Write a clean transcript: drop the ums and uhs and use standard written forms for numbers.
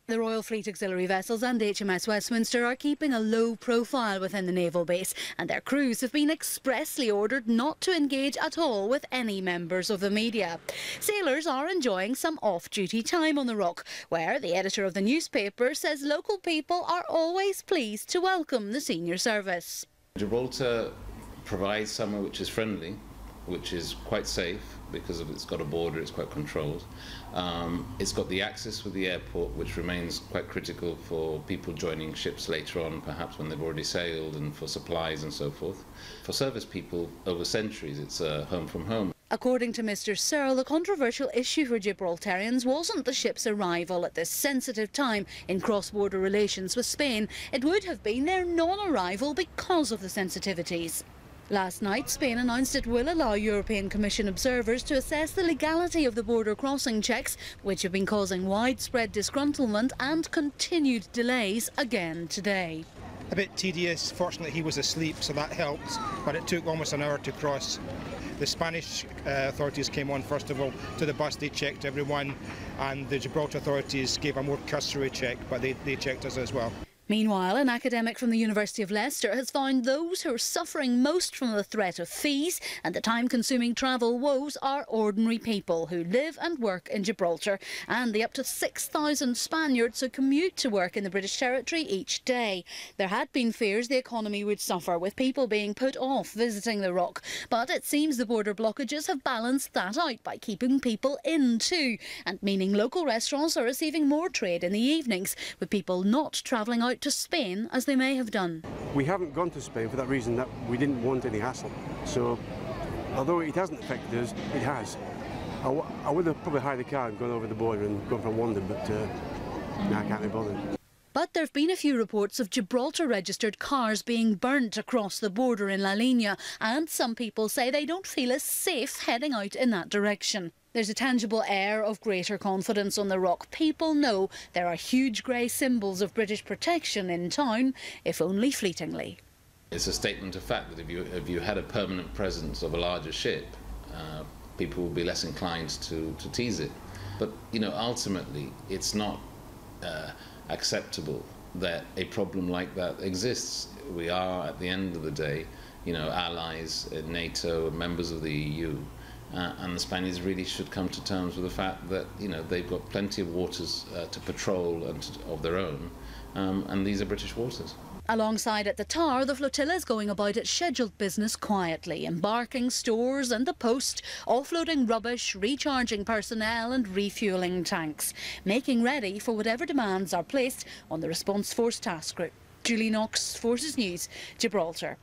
The Royal Fleet Auxiliary vessels and HMS Westminster are keeping a low profile within the naval base, and their crews have been expressly ordered not to engage at all with any members of the media. Sailors are enjoying some off-duty time on the Rock, where the editor of the newspaper says local people are always pleased to welcome the senior service. Gibraltar provides somewhere which is friendly, which is quite safe because it's got a border, it's quite controlled. It's got the access with the airport, which remains quite critical for people joining ships later on, perhaps when they've already sailed, and for supplies and so forth. For service people over centuries, it's a home from home. According to Mr Searle, the controversial issue for Gibraltarians wasn't the ship's arrival at this sensitive time in cross-border relations with Spain. It would have been their non-arrival because of the sensitivities. Last night, Spain announced it will allow European Commission observers to assess the legality of the border crossing checks, which have been causing widespread disgruntlement and continued delays again today. A bit tedious. Fortunately, he was asleep, so that helped, but it took almost an hour to cross. The Spanish authorities came on first of all to the bus. They checked everyone, and the Gibraltar authorities gave a more cursory check, but they checked us as well. Meanwhile, an academic from the University of Leicester has found those who are suffering most from the threat of fees and the time-consuming travel woes are ordinary people who live and work in Gibraltar, and the up to 6,000 Spaniards who commute to work in the British territory each day. There had been fears the economy would suffer, with people being put off visiting the Rock, but it seems the border blockages have balanced that out by keeping people in too, and meaning local restaurants are receiving more trade in the evenings, with people not travelling out to Spain as they may have done. We haven't gone to Spain for that reason, that we didn't want any hassle. So, although it hasn't affected us, it has. I would have probably hired a car and gone over the border and gone from London, but now I can't be bothered. But there have been a few reports of Gibraltar-registered cars being burnt across the border in La Línea, and some people say they don't feel as safe heading out in that direction. There's a tangible air of greater confidence on the Rock. People know there are huge grey symbols of British protection in town, if only fleetingly. It's a statement of fact that if you had a permanent presence of a larger ship, people would be less inclined to tease it. But, you know, ultimately, it's not acceptable that a problem like that exists. We are, at the end of the day, you know, allies in NATO, members of the EU. And the Spaniards really should come to terms with the fact that, you know, they've got plenty of waters to patrol and of their own, and these are British waters. Alongside at the Tower, the flotilla is going about its scheduled business quietly, embarking stores and the post, offloading rubbish, recharging personnel and refuelling tanks, making ready for whatever demands are placed on the Response Force task group. Julie Knox, Forces News, Gibraltar.